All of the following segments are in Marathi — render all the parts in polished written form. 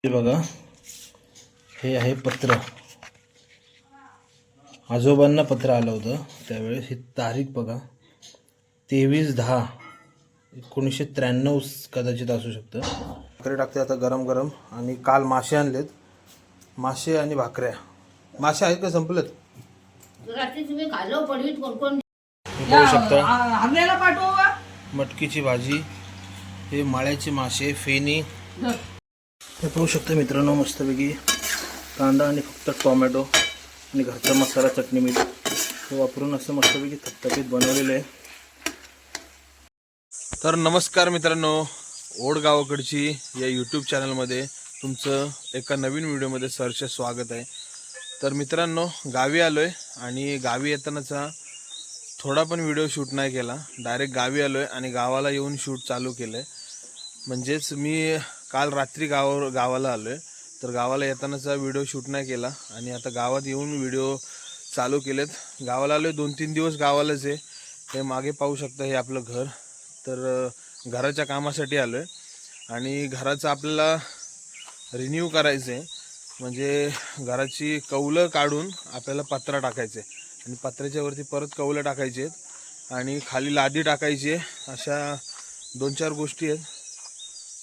हे बघा, हे आहे पत्र. आजोबांना पत्र आलं होतं त्यावेळेस. ही तारीख बघा, 23/10/1993 कदाचित असू शकतं. भाकरी टाकते आता गरम गरम. आणि काल मासे आणलेत, मासे आणि भाकऱ्या. मासे आहेत का संपलेत? पाहू शकता मटकीची भाजी, हे माळ्याचे मासे, फेणी. हे पाहू शकता मित्रांनो, मस्तपैकी कांदा आणि फक्त टोमॅटो आणि घरचा मसाला, चटणी, मीठ हे वापरून असं मस्तपैकी थपथपीत बनवलेलं आहे. तर नमस्कार मित्रांनो, ओढ गावाकडची या यूट्यूब चॅनलमध्ये तुमचं एका नवीन व्हिडिओमध्ये सहर्ष स्वागत आहे. तर मित्रांनो, गावी आलो आहे आणि गावी येतानाचा थोडा पण व्हिडिओ शूट नाही केला. डायरेक्ट गावी आलो आहे आणि गावाला येऊन शूट चालू केलं आहे. म्हणजेच मी काल रात्री गावाला आलो आहे, तर गावाला येतानाचा व्हिडिओ शूट नाही केला आणि आता गावात येऊन व्हिडिओ चालू केलेत. गावाला आलो आहे, 2-3 दिवस गावालाच आहे. हे मागे पाहू शकता, हे आपलं घर. तर घराच्या कामासाठी आलो आहे आणि घराचं आपल्याला रिन्यू करायचं आहे. म्हणजे घराची कौलं काढून आपल्याला पत्रा टाकायचं आहे आणि पत्र्याच्या वरती परत कौलं टाकायची आहेत आणि खाली लादी टाकायची आहे. अशा 2-4 गोष्टी आहेत.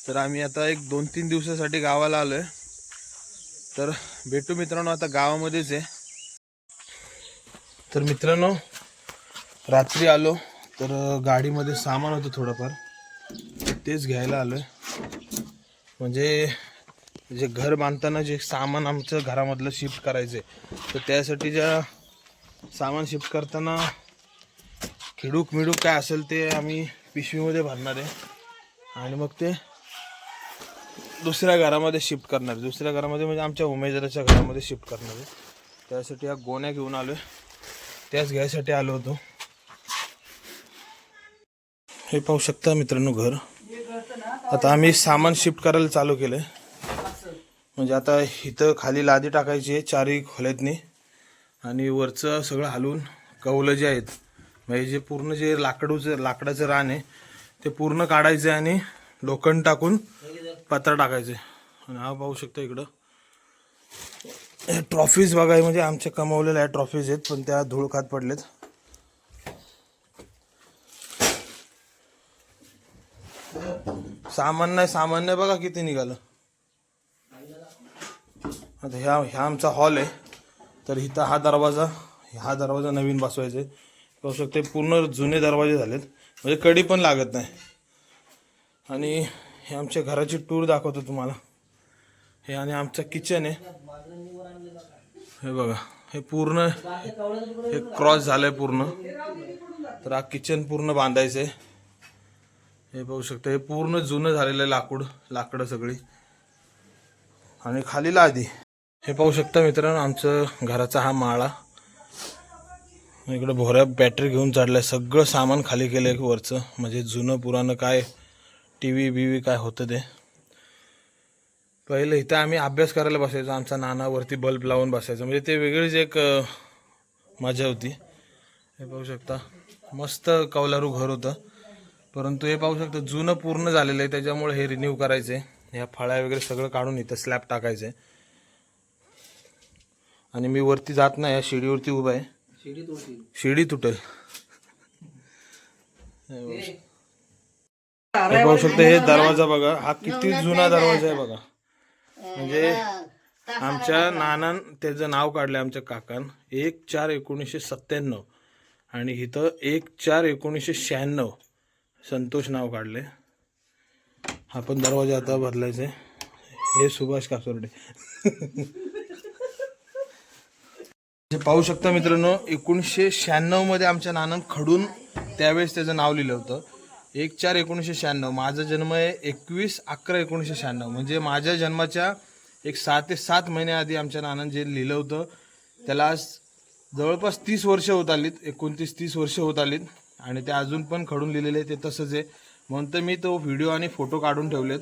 तर आम्ही आता एक 2-3 दिवसासाठी गावाला आलो आहे. तर भेटू मित्रांनो आता गावामध्येच आहे. तर मित्रांनो, रात्री आलो तर गाडीमध्ये सामान होतं थोडंफार, तेच घ्यायला आलो आहे. म्हणजे जे घर बांधताना जे सामान आमचं घरामधलं शिफ्ट करायचं आहे, तर त्यासाठी ज्या सामान शिफ्ट करताना खिडूक मिडूक काय असेल ते आम्ही पिशवीमध्ये भरणार आहे आणि मग ते दुसऱ्या घरामध्ये शिफ्ट करणार. दुसऱ्या घरामध्ये म्हणजे आमच्या उमेदवाराच्या घरामध्ये शिफ्ट करणार आहे. त्यासाठी या गोण्या घेऊन आलो आहे, त्याच घ्यायसाठी आलो होतो. हे पाहू शकता मित्रांनो घर. आता आम्ही सामान शिफ्ट करायला चालू केलं आहे. म्हणजे आता इथं खाली लादी टाकायची आहे 4ही खोल्यातनी आणि वरचं सगळं हलवून कौलं जे आहेत, म्हणजे जे पूर्ण जे लाकडाचं रान आहे ते पूर्ण काढायचं आहे आणि लोखंड टाकून पत्रा टाकायचं आहे. आणि हा पाहू शकता इकडं ट्रॉफीज बघाय, म्हणजे आमच्या कमावलेल्या ट्रॉफीज आहेत पण त्या धूळ खात पडलेत. सामान्य बघा किती निघालं. आता ह्या आमचा हॉल आहे. तर इथं हा दरवाजा नवीन बसवायचा आहे. पाहू शकते पूर्ण जुने दरवाजे झालेत, म्हणजे कडी पण लागत नाही. आणि हे आमच्या घराची टूर दाखवतो तुम्हाला. हे आणि आमचं किचन आहे. हे बघा, हे पूर्ण हे क्रॉस झालंय पूर्ण. तर हा किचन पूर्ण बांधायचं आहे. हे पाहू शकता, हे पूर्ण जुनं झालेलं आहे, लाकडं सगळी आणि खाली लादी. हे पाहू शकता मित्रांनो, आमचं घराचा हा माळा. इकडे भोऱ्या बॅटरी घेऊन चढलाय. सगळं सामान खाली केलंय वरचं, म्हणजे जुनं पुराणं काय टीव्ही बीव्ही काय होतं ते. पहिलं इथं आम्ही अभ्यास करायला बसायचो. आमचा नाना वरती बल्ब लावून बसायचं, म्हणजे ते वेगळीच एक मजा होती. हे पाहू शकता, मस्त कौलारू घर होतं. परंतु हे पाहू शकता जुनं पूर्ण झालेलं आहे, त्याच्यामुळे हे रिन्यू करायचं आहे. ह्या फळ्या वगैरे सगळं काढून इथं स्लॅब टाकायचं आहे. आणि मी वरती जात नाही, या शिडीवरती उभा आहे. शिडी तुटेल. हे पाहू शकता, हे दरवाजा बघा, हा किती जुना दरवाजा आहे बघा. म्हणजे आमच्या नानान त्याचं नाव काढलं, आमच्या काकान 1/4/1997 आणि इथं 1/4/1996 संतोष नाव काढले. हा पण दरवाजा आता बदलायचा आहे. हे सुभाष कासोर्डे. पाहू शकता मित्रांनो, 1996 मध्ये आमच्या नानान खडून त्यावेळेस त्याचं नाव लिहिलं होतं. 1/4/1996. माझा जन्म आहे 21/11/1996. म्हणजे माझ्या जन्माच्या एक 6 ते 7 महिन्याआधी आमच्या नानान जे लिहिलं होतं त्याला आज जवळपास 30 वर्ष होत आलीत. 29-30 वर्ष होत आलीत आणि ते अजून पण खडून लिहिलेले ते तसंच आहे. म्हणून तर मी तो व्हिडिओ आणि फोटो काढून ठेवलेत,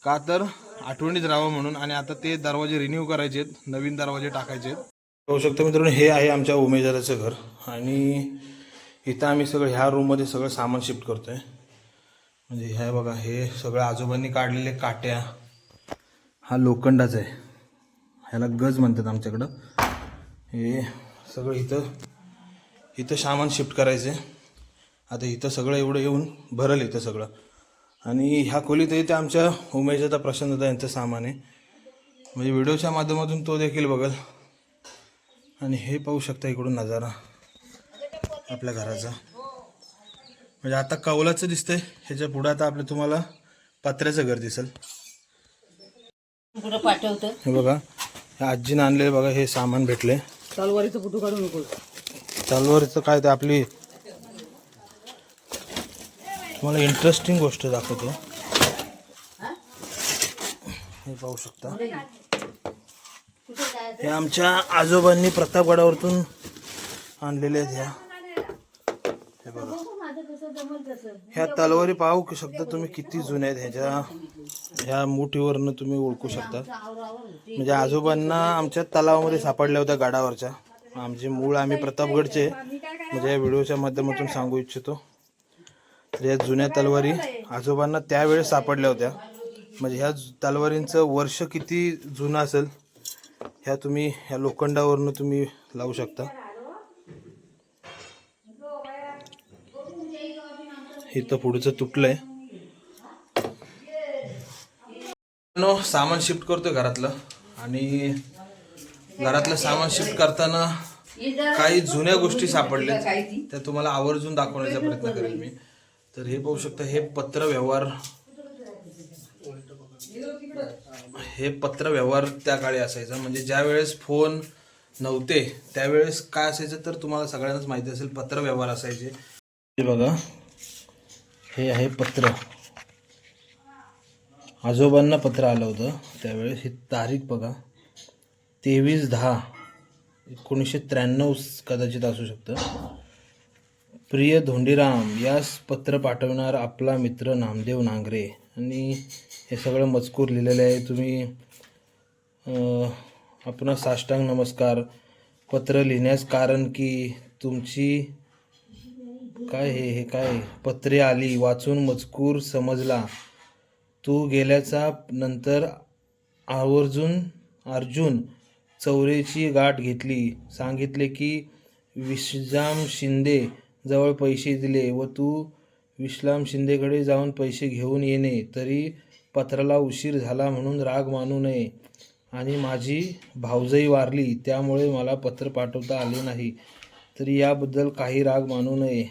का तर आठवणीत राहावं म्हणून. आणि आता ते दरवाजे रिन्यू करायचे आहेत, नवीन दरवाजे टाकायचे आहेत. पाहू शकता मित्रांनो, हे आहे आमच्या उमेदवाराचं घर. आणि इथं आम्ही सगळं ह्या रूममध्ये सगळं सामान शिफ्ट करतोय. म्हणजे ह्या बघा, हे सगळं आजोबांनी काढलेले काट्या. हा लोखंडाचा आहे, ह्याला गज म्हणतात आमच्याकडं. हे सगळं इथं सामान शिफ्ट करायचं आहे. आता इथं सगळं एवढं येऊन भरल इथं सगळं. आणि ह्या खोलीत इथे आमच्या उमेशचा प्रशांतदा यांचं सामान आहे, म्हणजे व्हिडिओच्या माध्यमातून तो देखील बघल. आणि हे पाहू शकता इकडून नजारा आपल्या घराचा, म्हणजे आता कौलाचं दिसतंय. ह्याच्या पुढं आता आपलं तुम्हाला पत्र्याचं घर दिसेल. कुठं पाठवतं हे बघा, ह्या आजीनं आणले बघा, हे सामान भेटले. तलवारीचं फोटो काढू नको. तलवारीचं काय ते आपली, तुम्हाला इंटरेस्टिंग गोष्ट दाखवतो. हे पाहू शकता, हे आमच्या आजोबांनी प्रतापगडावरतून आणलेले आहेत. हे बघा, ह्या तलवारी पाहू शकता तुम्ही किती जुन्या आहेत. ह्या मुठीवरनं तुम्ही ओळखू शकता. म्हणजे आजोबांना आमच्या तलावामध्ये सापडल्या होत्या गडावरच्या. आमचे मूळ आम्ही प्रतापगडचे, म्हणजे या व्हिडिओच्या माध्यमातून सांगू इच्छितो. तर या जुन्या तलवारी आजोबांना त्यावेळेस सापडल्या होत्या. म्हणजे ह्या तलवारींचं वर्ष किती जुनं असेल ह्या तुम्ही ह्या लोखंडावरनं तुम्ही लावू शकता. इथं पुढचं तुटलंय. सामान शिफ्ट करतोय घरातलं, आणि घरातलं सामान शिफ्ट करताना काही जुन्या गोष्टी सापडल्या, त्या तुम्हाला आवर्जून दाखवण्याचा प्रयत्न करेल मी. तर हे पाहू शकता, हे पत्र व्यवहार त्या काळी असायचा. म्हणजे ज्या वेळेस फोन नव्हते त्यावेळेस काय असायचं तर तुम्हाला सगळ्यांनाच माहिती असेल, पत्र व्यवहार असायचे. हे बघा, हे आहे पत्र. आजोबांना पत्र आलं होतं त्यावेळेस. ही तारीख बघा, 23/10/1993 कदाचित असू शकतं. प्रिय धोंडीराम, यास पत्र पाठवणार आपला मित्र नामदेव नांगरे. आणि हे सगळं मजकूर लिहिलेलं आहे. तुम्ही आपणा साष्टांग नमस्कार. पत्र लिहिण्यास कारण की तुमची काय हे काय पत्रे आली, वाचून मजकूर समजला. तू गेल्याचा नंतर अर्जुन चौरेची गाठ घेतली. सांगितले की विश्राम शिंदे जवळ पैसे दिले व तू विश्राम शिंदेकडे जाऊन पैसे घेऊन येणे. तरी पत्राला उशीर झाला म्हणून राग मानू नये. आणि माझी भावजई वारली त्यामुळे मला पत्र पाठवता आले नाही, तरी याबद्दल काही राग मानू नये.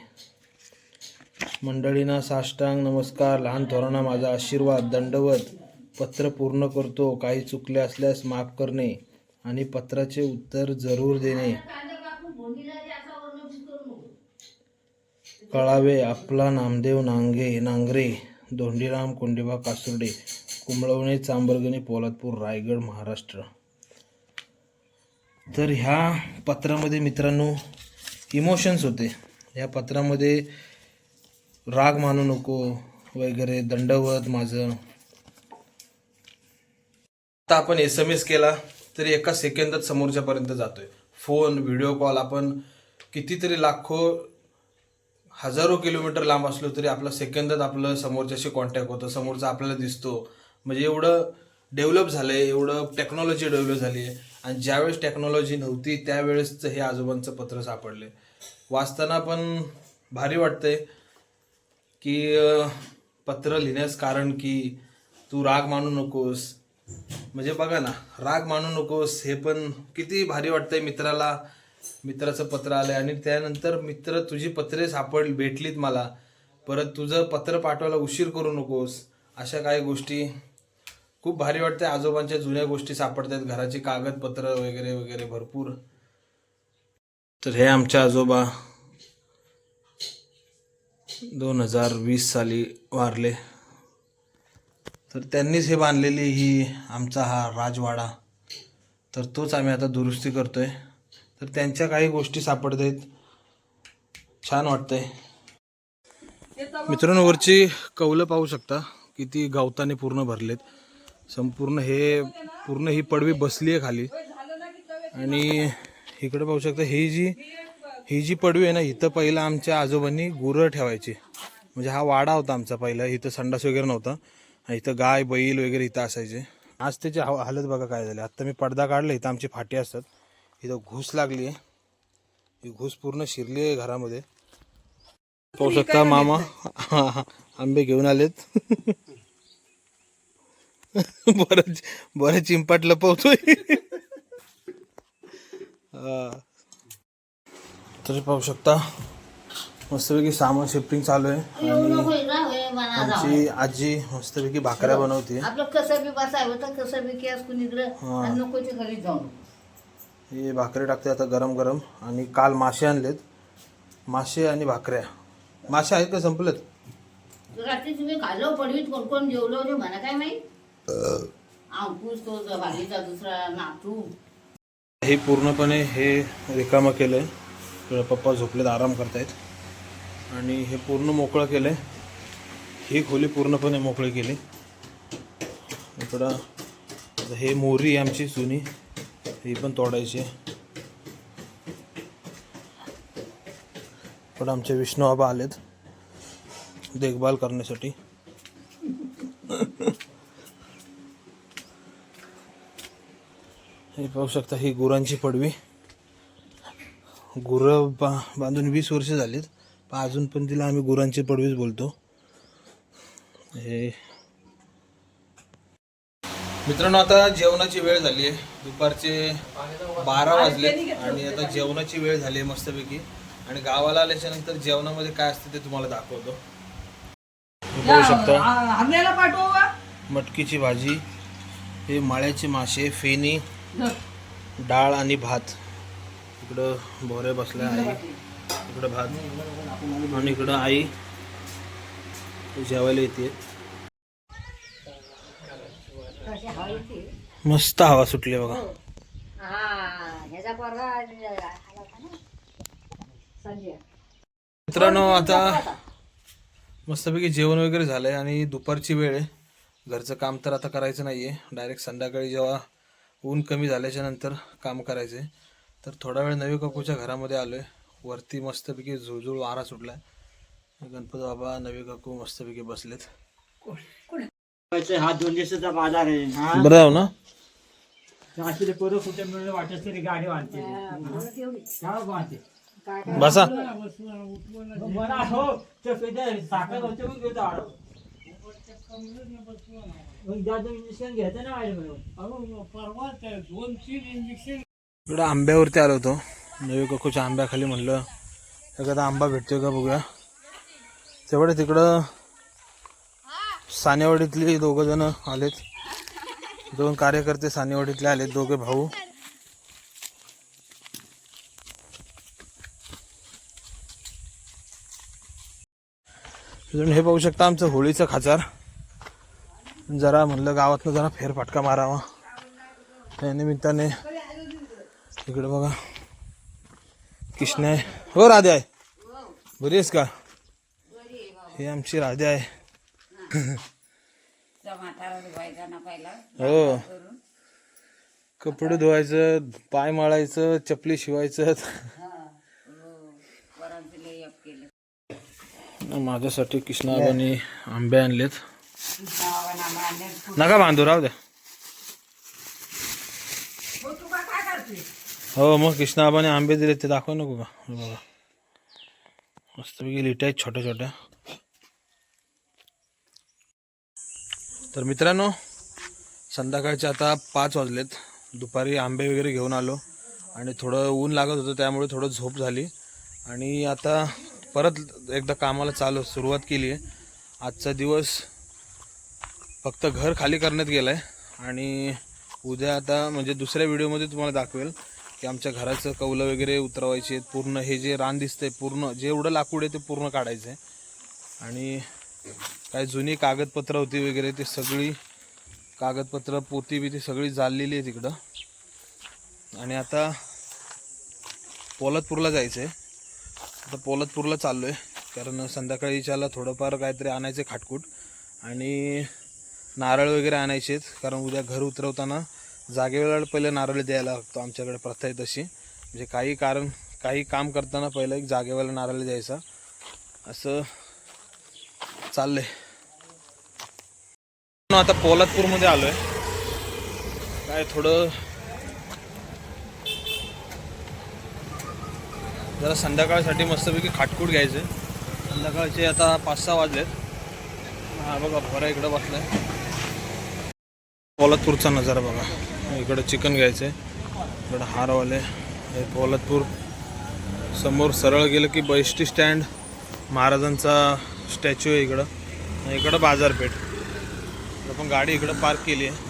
मंडळींना साष्टांग नमस्कार. लहान थोरांना माझा आशीर्वाद, दंडवत. पत्र पूर्ण करतो. काही चुकले असल्यास माफ करणे आणि पत्राचे उत्तर जरूर देणे. कळावे, आपला नामदेव नांगरे. धोंडीराम कोंडोबा कासुर्डे, कुंभळवणे, चांबरगणी, पोलादपूर, रायगड, महाराष्ट्र. तर ह्या पत्रामध्ये मित्रांनो इमोशन्स होते. ह्या पत्रामध्ये राग मानू नको वगैरे, दंडवत माझं. आता आपण SMS केला तरी एका सेकंदात समोरच्यापर्यंत जातोय. फोन, व्हिडिओ कॉल, आपण कितीतरी लाखो हजारो किलोमीटर लांब असलो तरी आपला सेकंदात आपलं समोरच्याशी कॉन्टॅक्ट होतं, समोरचा आपल्याला दिसतो. म्हणजे एवढं डेव्हलप झालंय, एवढं टेक्नॉलॉजी डेव्हलप झाली आहे. आणि ज्यावेळेस टेक्नॉलॉजी नव्हती त्यावेळेसचं हे आजोबांचं पत्र सापडले. वाचताना पण भारी वाटतंय की पत्र लिहिण्यास कारण की तू राग मानू नकोस. म्हणजे बघा ना, राग मानू नकोस, हे पण किती भारी वाटतंय. मित्राचं पत्र आलंय आणि त्यानंतर मित्र तुझी पत्रे भेटलीत मला, परत तुझं पत्र पाठवायला उशीर करू नकोस. अशा काही गोष्टी खूप भारी वाटतंय. आजोबांच्या जुन्या गोष्टी सापडतात, घराची कागदपत्र वगैरे वगैरे भरपूर. तर हे आमचे आजोबा 2020 साली वारले. तर त्यांनीच हे बांधलेली ही आमचा हा राजवाडा. तर तोच आम्ही आता दुरुस्ती करतोय. तर त्यांच्या काही गोष्टी सापडत आहेत, छान वाटतंय. मित्रांनो, वरची कौलं पाहू शकता किती गवताने पूर्ण भरलेत. संपूर्ण ही पडवी बसली आहे खाली. आणि इकडे पाहू शकता ही जी पडवी आहे ना, इथं पहिलं आमच्या आजोबांनी गुरं ठेवायची. म्हणजे हा वाडा होता आमचा पहिला. इथं संडास वगैरे नव्हता, इथं गाय बैल वगैरे इथं असायचे. आज त्याची हालत बघा काय झाली. आत्ता मी पडदा काढला, इथं आमची फाटी असतात, इथं घूस लागली आहे, ही घूस पूर्ण शिरली आहे घरामध्ये. पाहू शकता मामा आंबे घेऊन आलेत. बरं चिंपाट लपवतोय. तरी पाहू शकता मस्तपैकी सामान शिफ्टिंग चालू आहे आणि आमची आजी मस्तपैकी भाकऱ्या बनवते. हे भाकरी टाकते आता गरम गरम. आणि काल मासे आणलेत, मासे आणि भाकऱ्या. मासे आहेत का संपलेत? रात्री तुम्ही खाल्लो पडवीत कोण कोण जेवलो होते म्हणा काय माहित. अंकुश तो भाजीचा दुसरा नातू. हे पूर्णपणे हे रिकामं केलंय. पप्पा झोपलेत, आराम करतायत. आणि हे पूर्ण मोकळं केलंय. ही खोली पूर्णपणे मोकळी केली. इकडं हे मोरी आमची जुनी, ही पण तोडायची. पण आमचे विष्णू बाबा आलेत देखभाल करण्यासाठी. हे पाहू शकता, ही गुरांची पडवी. गुरं बांधून 20 वर्ष झालीत, पण अजून पण तिला आम्ही गुरांची पडवीच बोलतो. हे मित्रांनो, आता जेवणाची वेळ झाली आहे. दुपारचे 12 वाजले आणि आता जेवणाची वेळ झाली आहे मस्तपैकी. आणि गावाला आल्याच्या नंतर जेवणामध्ये काय असतं ते तुम्हाला दाखवतो. बघू शकता मटकीची भाजी, हे माळ्याचे मासे, फेणी, डाळ आणि भात. इकडं बोरे बसल्या आहे, इकडं भात, आणि इकडं आई जेवायला येते. मस्त हवा सुटली बघा. मित्रांनो, आता मस्तपैकी जेवण वगैरे झालंय आणि दुपारची वेळ आहे. घरचं काम तर आता करायचं नाहीये, डायरेक्ट संध्याकाळी जेव्हा ऊन कमी झाल्याच्या नंतर काम करायचंय. तर थोडा वेळ नवी काकूच्या घरामध्ये आलोय. वरती मस्तपैकी झुळझुळ वारा सुटलाय. गणपती बाबा, नवी काकू मस्तपैकी बसलेत. हा 2 दिवसाचा बाजार आहे. बरं आहे ना. पोरं कुठे मिळून वाटत तरी गाडी वाढते. बसा. साखर इंजेक्शन घ्यायचं ना. इकडं आंब्यावरती आलो होतो. नवी काकूच्या आंब्याखाली म्हणलं एखादा आंबा भेटतोय का बघूया. तेवढे तिकडं सानेवाडीतले 2 जण आलेत. 2 कार्यकर्ते सानेवाडीतले आलेत, 2 भाऊ. हे पाहू शकता आमचं होळीचं खाचार. जरा म्हणलं गावातनं जरा फेरफटका मारावा त्या निमित्ताने. इकडे बघा कृष्ण आहे. हो राधे आहे, बरी आहेस का? हे आमची राधे आहे. हो, कपडे धुवायचं, पाय मळायचं, चपली शिवायचं. माझ्यासाठी कृष्णाबाने आंबे आणलेत. नका बांधू, राहू द्या. हो, मग कृष्णाबाने आंबे दिले ते दाखव नको का. बघा मस्तपैकी लिट्या आहेत छोट्या छोट्या. तर मित्रांनो, संध्याकाळचे आता 5 वाजलेत. दुपारी आंबे वगैरे घेऊन आलो आणि थोडं ऊन लागत होतं, त्यामुळे थोडं झोप झाली. आणि आता परत एकदा कामाला सुरुवात केली आहे. आजचा दिवस फक्त घर खाली करण्यात गेला आहे. आणि उद्या आता म्हणजे दुसऱ्या व्हिडिओमध्ये तुम्हाला दाखवेल की आमच्या घराचं कौलं वगैरे उतरवायचे. पूर्ण हे जे रान दिसतंय, पूर्ण जे एवढं लाकूड आहे ते पूर्ण काढायचं आहे. आणि काही जुनी कागदपत्र होती वगैरे, ते सगळी कागदपत्र, पोती बी ती सगळी जाळलेली आहे तिकडं. आणि आता पोलादपूरला जायचं आहे. आता पोलादपूरला चाललो आहे, कारण संध्याकाळीच्याला थोडंफार काहीतरी आणायचं आहे खाटकूट. आणि नारळ वगैरे आणायचे आहेत, कारण उद्या घर उतरवताना जागेवेळेला पहिले नारळ द्यायला लागतो. आमच्याकडे प्रथा आहे तशी, म्हणजे काही काम करताना पहिलं एक जागेवेळेला नारळ द्यायचा, असं चाललंय. आता पोलादपूरमध्ये आलो आहे काय थोडं जरा संध्याकाळसाठी मस्तपैकी खाटकूट घ्यायचं. संध्याकाळचे आता 5-6 वाजलेत. हा बघा बरा इकडं बसलाय. पोलादपूरचा नजारा बघा. इकडं चिकन घ्यायचंय. इकडं हारवाले हे पोलादपूर. समोर सरळ गेलं की बैष्टी स्टँड, महाराजांचा स्टॅच्यू आहे इकडं. आणि इकडं बाजारपेठ. आपण गाडी इकडं पार्क केली आहे.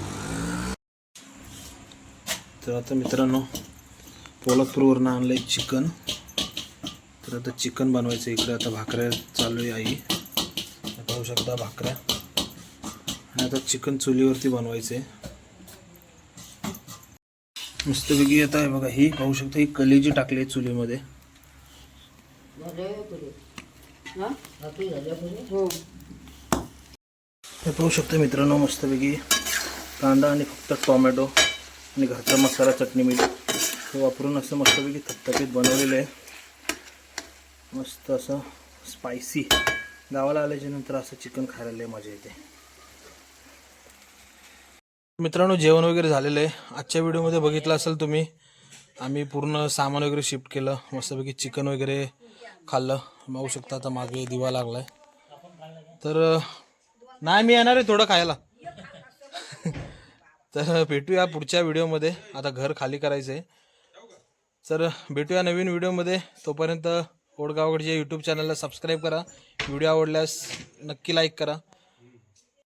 तर आता मित्रांनो पोलादपूरवरनं आणलं आहे चिकन. तर आता चिकन बनवायचं इकडे. आता भाकऱ्या चालू आहे आई. पाहू शकता भाकऱ्या. आणि आता चिकन चुलीवरती बनवायचे. मस्तपैकी आता आहे बघा. ही पाहू शकता ही कलेजी टाकली आहे चुलीमध्ये. हे पाहू शकता मित्रांनो मस्तपैकी कांदा आणि फक्त टोमॅटो आणि घरचा मसाला चटणी मीठ हे वापरून असं मस्तपैकी थपथपीत बनवलेलं आहे. मस्त असं स्पायसी. गावाला आल्याच्या नंतर असं चिकन खायला लय मजा येते. मित्रांनो जेवण वगैरे झालेलं आहे. आजच्या व्हिडिओमध्ये बघितलं असेल तुम्ही, आम्ही पूर्ण सामान वगैरे शिफ्ट केलं. मस्तपैकी चिकन वगैरे खाल्लं. पाहू शकता आता मागे दिवा लागलाय. तर नाही मी येणार आहे थोडं खायला. तर भेटूया पुढच्या व्हिडिओमध्ये. आता घर खाली करायचं आहे. तर भेटूया नवीन व्हिडिओमध्ये. तोपर्यंत ओढ गावाकडच्या यूट्यूब चॅनलला सबस्क्राईब करा. व्हिडिओ आवडल्यास नक्की लाईक करा.